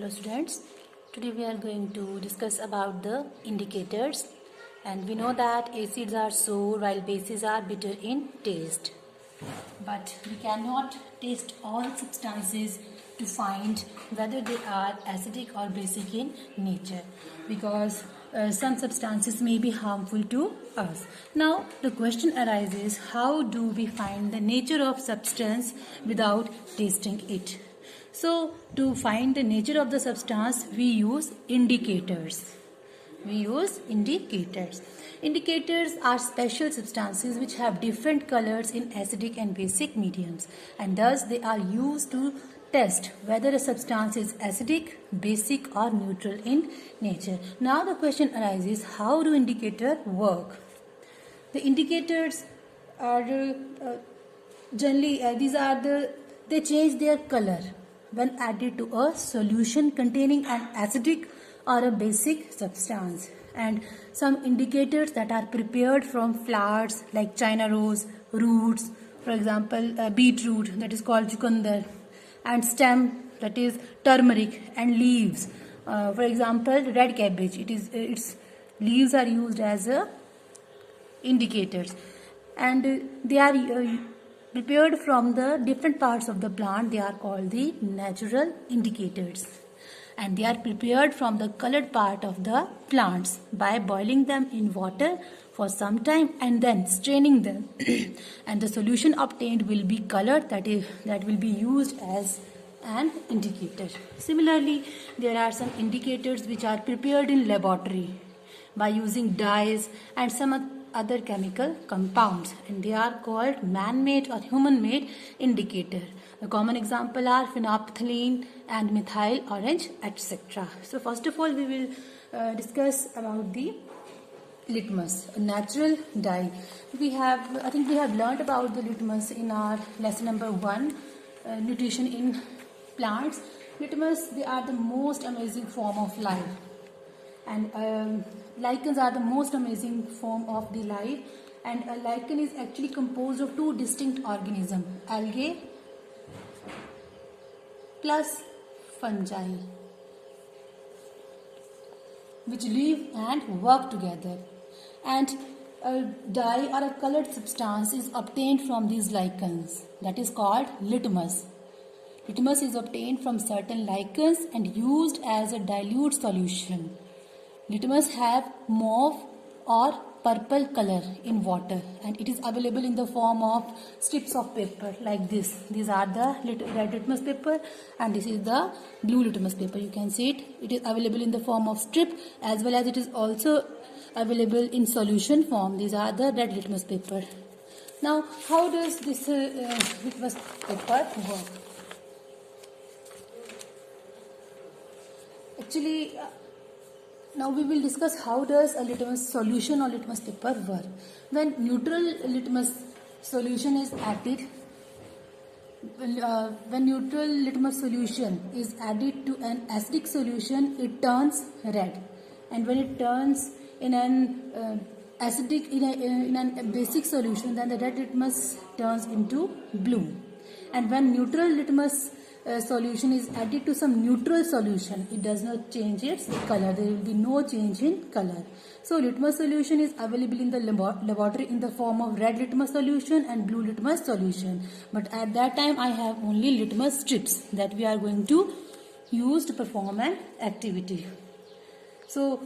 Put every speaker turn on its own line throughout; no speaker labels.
Hello students, today we are going to discuss about the indicators, and we know that acids are sour while bases are bitter in taste. But we cannot taste all substances to find whether they are acidic or basic in nature, because some substances may be harmful to us. Now the question arises, how do we find the nature of substance without tasting it? So to find the nature of the substance, we use indicators. Indicators are special substances which have different colors in acidic and basic mediums, and thus they are used to test whether a substance is acidic, basic or neutral in nature. Now the question arises, how do indicators work? The indicators are generally they change their color when added to a solution containing an acidic or a basic substance. And some indicators that are prepared from flowers like China rose, roots, for example beetroot, that is called chukandar, and stem, that is turmeric, and leaves, for example red cabbage, its leaves are used as indicators, and they are prepared from the different parts of the plant. They are called the natural indicators, and they are prepared from the colored part of the plants by boiling them in water for some time and then straining them and the solution obtained will be colored, that will be used as an indicator. Similarly, there are some indicators which are prepared in laboratory by using dyes and some other chemical compounds, and they are called man-made or human-made indicator. The common example are phenolphthalein and methyl orange, etc. So first of all, we will discuss about the litmus, a natural dye. I think we have learned about the litmus in our lesson number 1, nutrition in plants. Litmus, they are the most amazing form of life, and lichens are the most amazing form of the life, and a lichen is actually composed of two distinct organisms, algae plus fungi, which live and work together, and a dye or a colored substance is obtained from these lichens, that is called litmus. Litmus is obtained from certain lichens and used as a dilute solution. Litmus have mauve or purple color in water, and it is available in the form of strips of paper like this. These are the red litmus paper, and this is the blue litmus paper. You can see it. It is available in the form of strip, as well as it is also available in solution form. These are the red litmus paper. Now, how does this litmus paper work? Actually, now we will discuss how does a litmus solution or litmus paper work. When neutral litmus solution is added, when neutral litmus solution is added to an acidic solution, it turns red, and when it turns in an in a basic solution, then the red litmus turns into blue. And when neutral litmus solution is added to some neutral solution, it does not change its color. There will be no change in color. So litmus solution is available in the laboratory in the form of red litmus solution and blue litmus solution, but at that time I have only litmus strips that we are going to use to perform an activity. So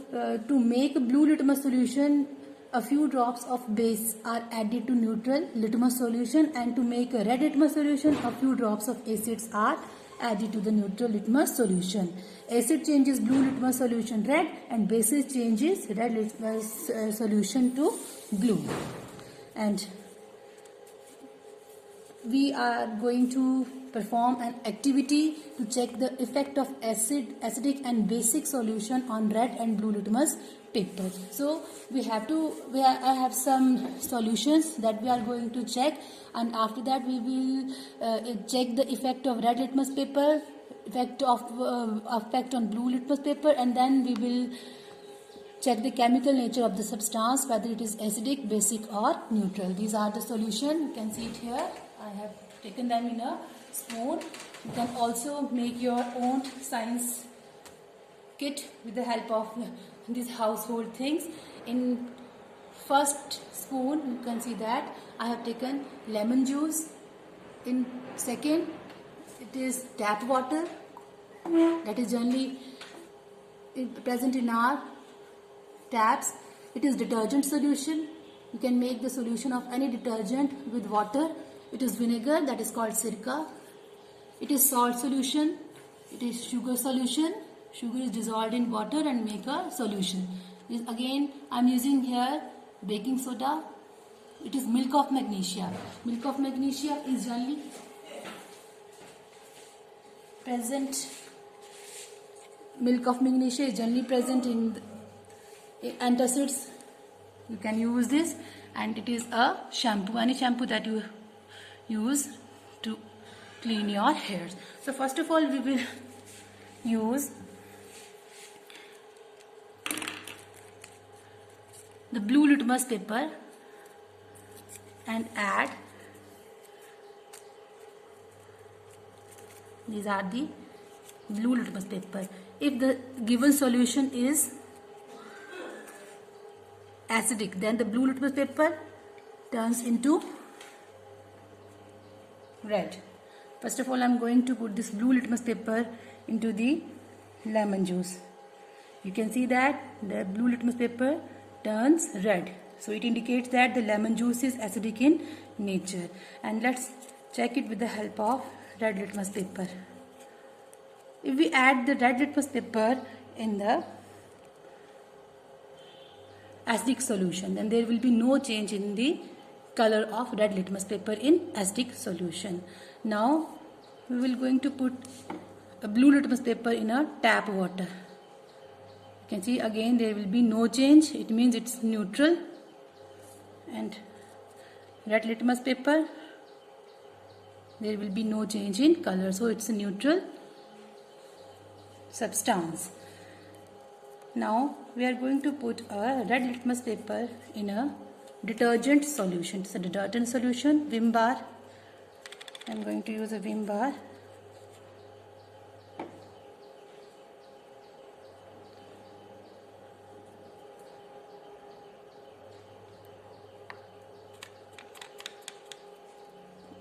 to make a blue litmus solution, a few drops of base are added to neutral litmus solution, and to make a red litmus solution, a few drops of acids are added to the neutral litmus solution. Acid changes blue litmus solution red, and basis changes red litmus solution to blue. And we are going to perform an activity to check the effect of acidic and basic solution on red and blue litmus paper. So I have some solutions that we are going to check, and after that we will check the effect of red litmus paper, effect on blue litmus paper, and then we will check the chemical nature of the substance, whether it is acidic, basic or neutral. These are the solution. You can see it here. I have taken them in a spoon. You can also make your own science kit with the help of these household things. In first spoon, you can see that I have taken lemon juice. In second, it is tap water that is generally present in our taps. It is detergent solution. You can make the solution of any detergent with water. It is vinegar, that is called sirka. It is salt solution. It is sugar solution. Sugar is dissolved in water and make a solution. Again, I am using here baking soda. It is milk of magnesia. Milk of magnesia is generally present. Milk of magnesia is generally present in antacids. You can use this, and it is a shampoo, any shampoo that you use to clean your hairs. So first of all, we will use the blue litmus paper and add, these are the blue litmus paper. If the given solution is acidic, then the blue litmus paper turns into red. First of all, I am going to put this blue litmus paper into the lemon juice. You can see that the blue litmus paper turns red. So it indicates that the lemon juice is acidic in nature. And let's check it with the help of red litmus paper. If we add the red litmus paper in the acidic solution, then there will be no change in the color of red litmus paper in acidic solution. Now we will going to put a blue litmus paper in a tap water. You can see again there will be no change. It means it's neutral. And red litmus paper, there will be no change in color. So it's a neutral substance. Now we are going to put a red litmus paper in a detergent solution. It's a detergent solution, Vim bar. I am going to use a Vim bar.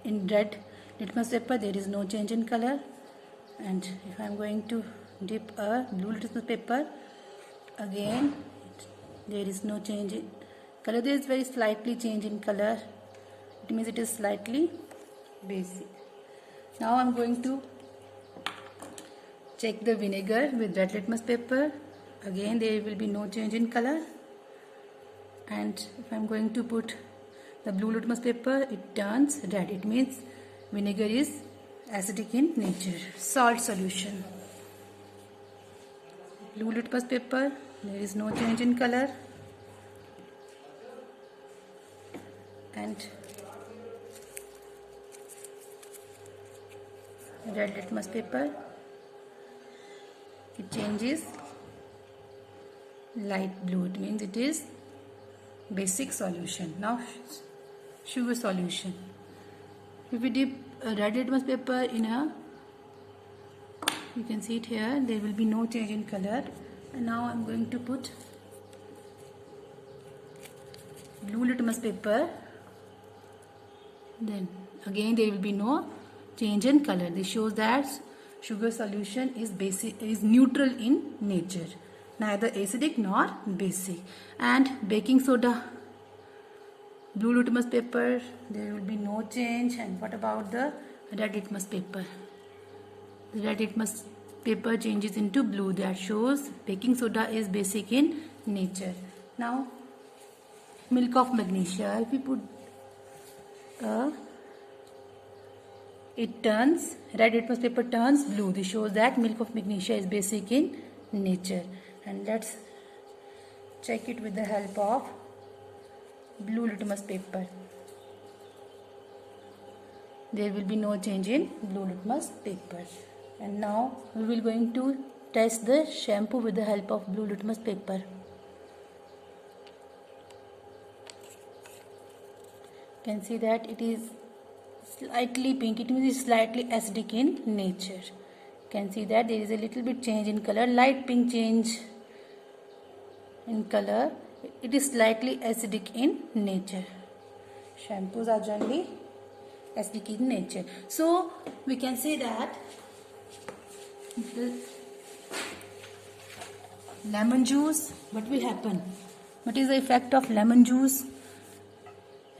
In red litmus paper there is no change in color, and if I am going to dip a blue litmus paper, again there is no change in color. There is very slightly change in color. It means it is slightly basic. Now I am going to check the vinegar with red litmus paper. Again there will be no change in color. And if I am going to put the blue litmus paper, it turns red. It means vinegar is acidic in nature. Salt solution. Blue litmus paper, there is no change in color. And red litmus paper, it changes light blue. It means it is basic solution. Now sugar solution. If we dip a red litmus paper in a, you can see it here, there will be no change in color. And now I am going to put blue litmus paper. Then again there will be no change in color. This shows that sugar solution is basic, is neutral in nature, neither acidic nor basic. And baking soda, blue litmus paper, there will be no change. And what about the red litmus paper? The red litmus paper changes into blue. That shows baking soda is basic in nature. Now milk of magnesia, if we put it turns, red litmus paper turns blue. This shows that milk of magnesia is basic in nature. And let's check it with the help of blue litmus paper. There will be no change in blue litmus paper. And now we will going to test the shampoo with the help of blue litmus paper. You can see that it is slightly pink. It means slightly acidic in nature. You can see that there is a little bit change in color, light pink change in color. It is slightly acidic in nature. Shampoos are generally acidic in nature. So we can say that the lemon juice, what will happen? What is the effect of lemon juice?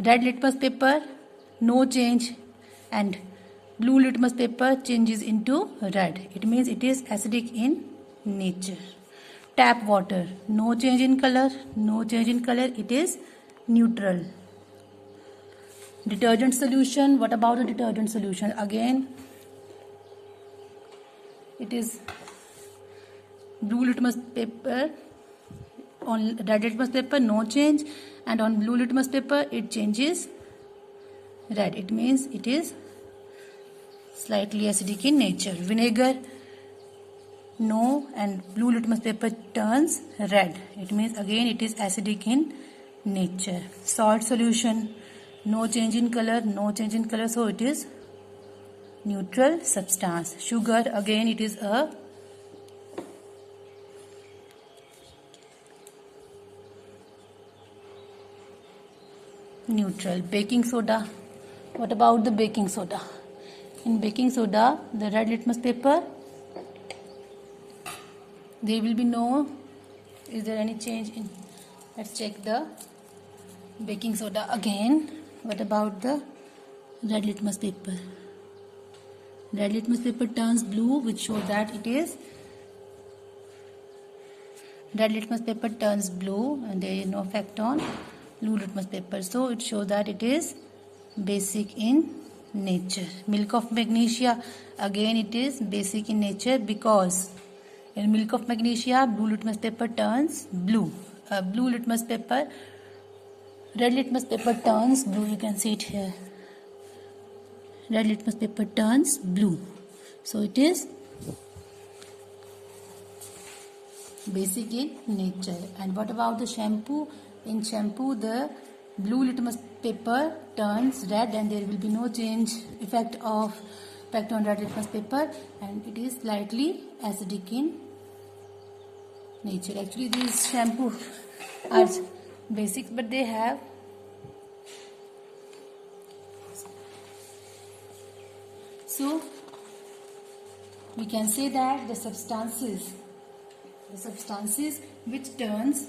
Red litmus paper, no change, and blue litmus paper changes into red. It means it is acidic in nature. Tap water, no change in color, it is neutral. Detergent solution, what about the detergent solution? Again, it is blue litmus paper, on red litmus paper no change, and on blue litmus paper it changes red. It means it is slightly acidic in nature. Vinegar, no, and blue litmus paper turns red. It means again it is acidic in nature. Salt solution, no change in color, so it is neutral substance. Sugar, again it is a neutral. Baking soda, what about the baking soda? In baking soda, the red litmus paper, there will be no, is there any change in, let's check the baking soda again. What about the red litmus paper? Red litmus paper turns blue, which shows that it is, red litmus paper turns blue and there is no effect on blue litmus paper. So it shows that it is basic in nature. Milk of magnesia, again it is basic in nature because in milk of magnesia blue litmus paper turns blue. Blue litmus paper, red litmus paper turns blue. You can see it here. Red litmus paper turns blue. So it is basic in nature. And what about the shampoo? In shampoo, the blue litmus paper turns red and there will be no change effect on red litmus paper, and it is slightly acidic in nature. Actually these shampoo are basics, but they have so we can say that the substances which turns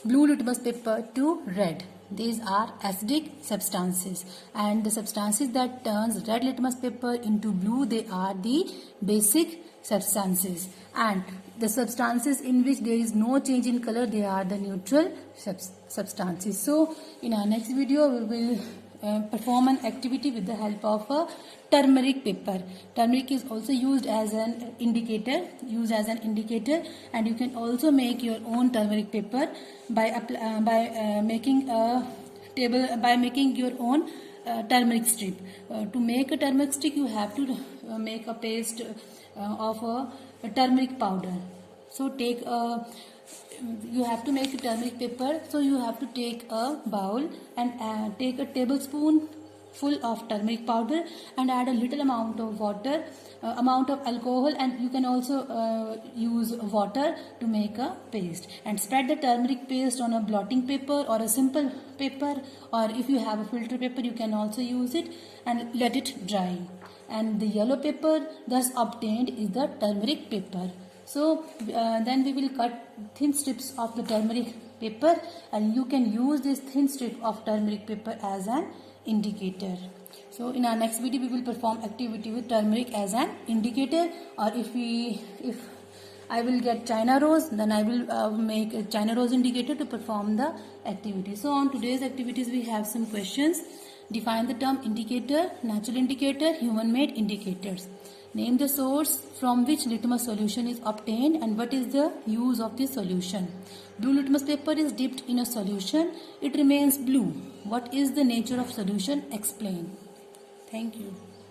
blue litmus paper to red, these are acidic substances, and the substances that turns red litmus paper into blue, they are the basic substances, and the substances in which there is no change in color, they are the neutral substances. So in our next video we will perform an activity with the help of a turmeric paper. Turmeric is also used as an indicator, and you can also make your own turmeric paper by making your own turmeric strip. To make a turmeric stick, you have to make a paste of a turmeric powder. So you have to make a turmeric paper, so you have to take a bowl and take a tablespoon full of turmeric powder and add a little amount of water, amount of alcohol, and you can also use water to make a paste, and spread the turmeric paste on a blotting paper or a simple paper, or if you have a filter paper you can also use it, and let it dry. And the yellow paper thus obtained is the turmeric paper. So then we will cut thin strips of the turmeric paper, and you can use this thin strip of turmeric paper as an indicator. So in our next video we will perform activity with turmeric as an indicator, or if I will get China rose, then I will make a China rose indicator to perform the activity. So on today's activities we have some questions. Define the term indicator, natural indicator, human made indicators. Name the source from which litmus solution is obtained and what is the use of this solution. Blue litmus paper is dipped in a solution. It remains blue. What is the nature of solution? Explain. Thank you.